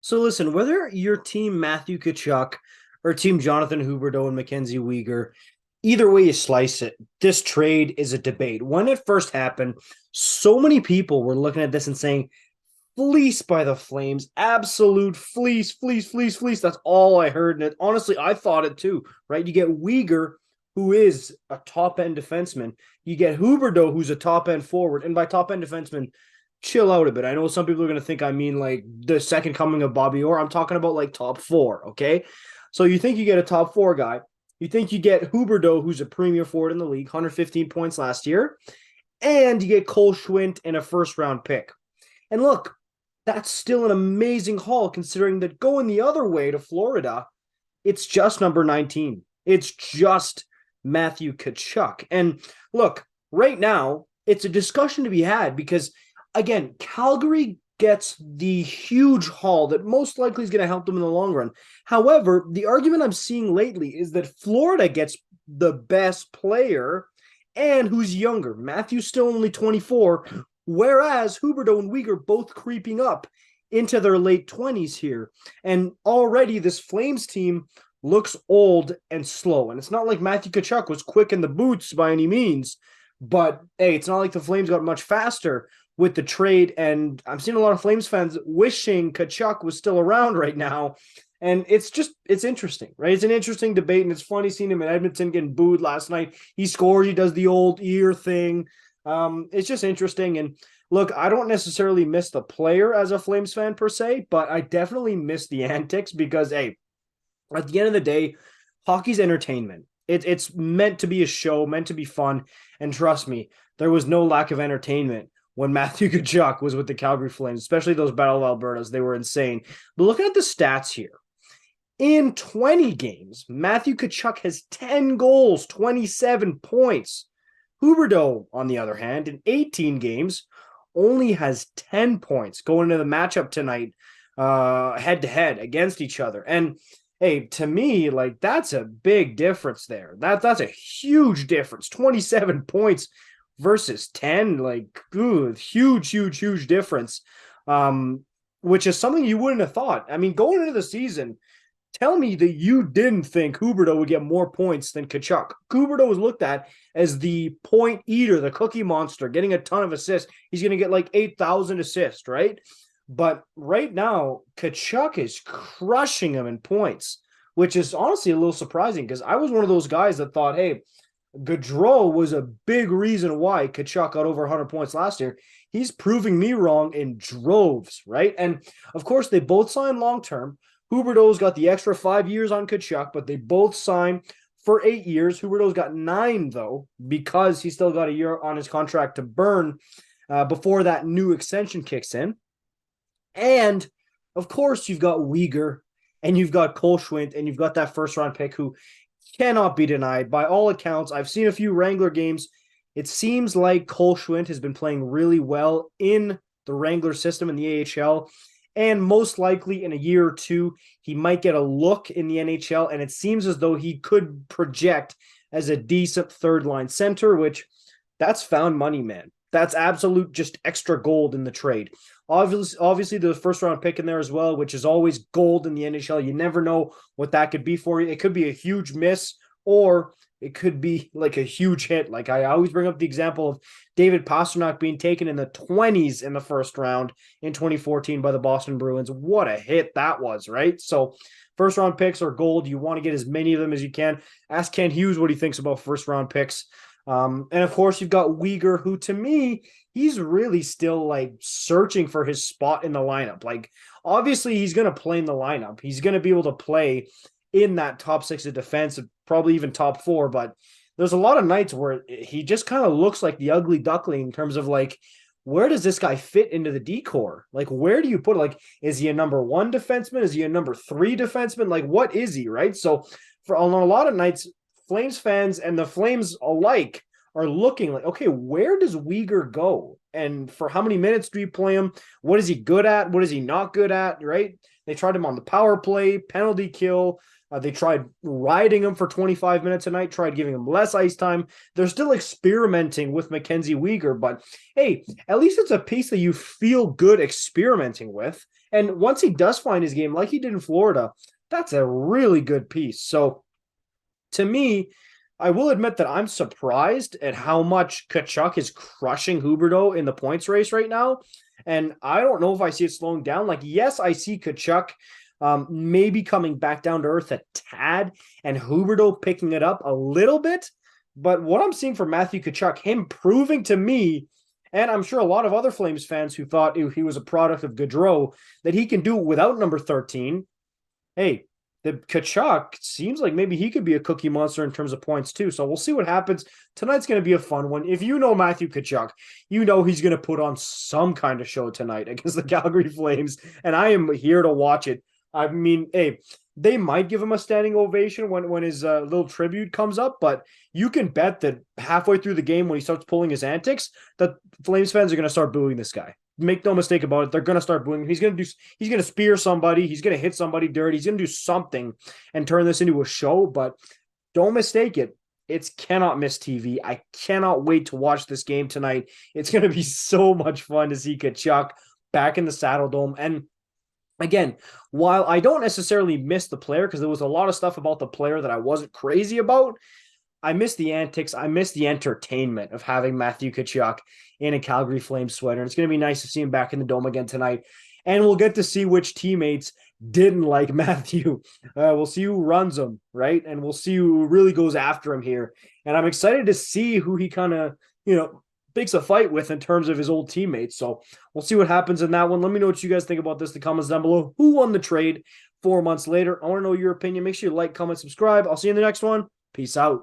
So listen, whether you're team Matthew Tkachuk or team Jonathan Huberdeau and Mackenzie Weegar, either way you slice it, this trade is a debate. When it first happened, so many people were looking at this and saying, fleece by the Flames, absolute fleece, fleece, fleece, fleece. That's all I heard. And honestly, I thought it too, right? You get Weegar, who is a top end defenseman. You get Huberdeau, who's a top end forward. And by top end defenseman, chill out a bit. I know some people are going to think I mean like the second coming of Bobby Orr. I'm talking about like top four, okay? So you think you get a top four guy. You think you get Huberdeau, who's a premier forward in the league, 115 points last year, and you get Cole Schwindt and a first round pick. And look, that's still an amazing haul considering that going the other way to Florida, it's just number 19. It's just Matthew Tkachuk. And look, right now, it's a discussion to be had because again, Calgary gets the huge haul that most likely is going to help them in the long run. However, the argument I'm seeing lately is that Florida gets the best player and who's younger. Matthew's still only 24, whereas Huberdeau and Weegar both creeping up into their late 20s here. And already this Flames team looks old and slow. And it's not like Matthew Tkachuk was quick in the boots by any means, but hey, it's not like the Flames got much faster with the trade. And I'm seeing a lot of Flames fans wishing Tkachuk was still around right now. And it's interesting, right? It's an interesting debate, and it's funny seeing him in Edmonton getting booed last night. He scores, he does the old ear thing. It's just interesting. And look, I don't necessarily miss the player as a Flames fan per se, but I definitely miss the antics because, hey, at the end of the day, hockey's entertainment. It's meant to be a show, meant to be fun. And trust me, there was no lack of entertainment when Matthew Tkachuk was with the Calgary Flames, especially those Battle of Albertas. They were insane. But looking at the stats here, in 20 games, Matthew Tkachuk has 10 goals, 27 points. Huberdeau, on the other hand, in 18 games, only has 10 points going into the matchup tonight, head-to-head against each other. And hey, to me, like that's a big difference there. That's a huge difference. 27 points versus 10, like huge, huge, huge difference. Which is something you wouldn't have thought. I mean, going into the season, tell me that you didn't think Huberdeau would get more points than Tkachuk. Huberdeau was looked at as the point eater, the cookie monster, getting a ton of assists. He's going to get like 8,000 assists, right? But right now, Tkachuk is crushing him in points, which is honestly a little surprising because I was one of those guys that thought, hey, Gaudreau was a big reason why Tkachuk got over 100 points last year. He's proving me wrong in droves, right? And of course, they both signed long-term. Huberdeau's got the extra 5 years on Tkachuk, but they both signed for 8 years. Huberdeau's got 9, though, because he's still got a year on his contract to burn before that new extension kicks in. And, of course, you've got Weegar, and you've got Cole Schwindt, and you've got that first-round pick who cannot be denied. By all accounts, I've seen a few Wrangler games. It seems like Cole Schwindt has been playing really well in the Wrangler system in the AHL. And most likely in a year or two, he might get a look in the NHL. And it seems as though he could project as a decent third-line center, which that's found money, man. That's absolute just extra gold in the trade. Obviously, the first-round pick in there as well, which is always gold in the NHL. You never know what that could be for you. It could be a huge miss, or it could be like a huge hit. Like I always bring up the example of David Pastrnak being taken in the 20s in the first round in 2014 by the Boston Bruins. What a hit that was, right? So first round picks are gold. You want to get as many of them as you can. Ask Ken Hughes what he thinks about first round picks. And of course you've got Weegar, who to me, he's really still like searching for his spot in the lineup. Like obviously he's going to play in the lineup. He's going to be able to play in that top 6 of defense, probably even top 4, but there's a lot of nights where he just kind of looks like the ugly duckling in terms of like, where does this guy fit into the decor? Like, where do you put, like, is he a number 1 defenseman? Is he a number 3 defenseman? Like, what is he, right? So for on a lot of nights, Flames fans and the Flames alike are looking like, okay, where does Weegar go? And for how many minutes do you play him? What is he good at? What is he not good at, right? They tried him on the power play, penalty kill. They tried riding him for 25 minutes a night, tried giving him less ice time. They're still experimenting with Mackenzie Weegar, but hey, at least it's a piece that you feel good experimenting with. And once he does find his game, like he did in Florida, that's a really good piece. So to me, I will admit that I'm surprised at how much Tkachuk is crushing Huberdeau in the points race right now. And I don't know if I see it slowing down. Like, yes, I see Tkachuk maybe coming back down to earth a tad and Huberdeau picking it up a little bit. But what I'm seeing from Matthew Tkachuk, him proving to me, and I'm sure a lot of other Flames fans who thought he was a product of Gaudreau, that he can do it without number 13. Hey, the Tkachuk seems like maybe he could be a cookie monster in terms of points too. So we'll see what happens. Tonight's going to be a fun one. If you know Matthew Tkachuk, you know he's going to put on some kind of show tonight against the Calgary Flames, and I am here to watch it. I mean, hey, they might give him a standing ovation when his little tribute comes up, but you can bet that halfway through the game when he starts pulling his antics, that Flames fans are going to start booing this guy. Make no mistake about it. They're going to start booing. He's going to spear somebody. He's going to hit somebody dirty. He's going to do something and turn this into a show, but don't mistake it. It's cannot miss TV. I cannot wait to watch this game tonight. It's going to be so much fun to see Tkachuk back in the Saddle Dome. And again, while I don't necessarily miss the player, because there was a lot of stuff about the player that I wasn't crazy about, I miss the antics. I miss the entertainment of having Matthew Tkachuk in a Calgary Flames sweater. And it's going to be nice to see him back in the Dome again tonight. And we'll get to see which teammates didn't like Matthew. We'll see who runs him, right? And we'll see who really goes after him here. And I'm excited to see who he kind of, picks a fight with in terms of his old teammates. So we'll see what happens in that one. Let me know what you guys think about this in the comments down below. Who won the trade 4 months later? I want to know your opinion. Make sure you like, comment, subscribe. I'll see you in the next one. Peace out.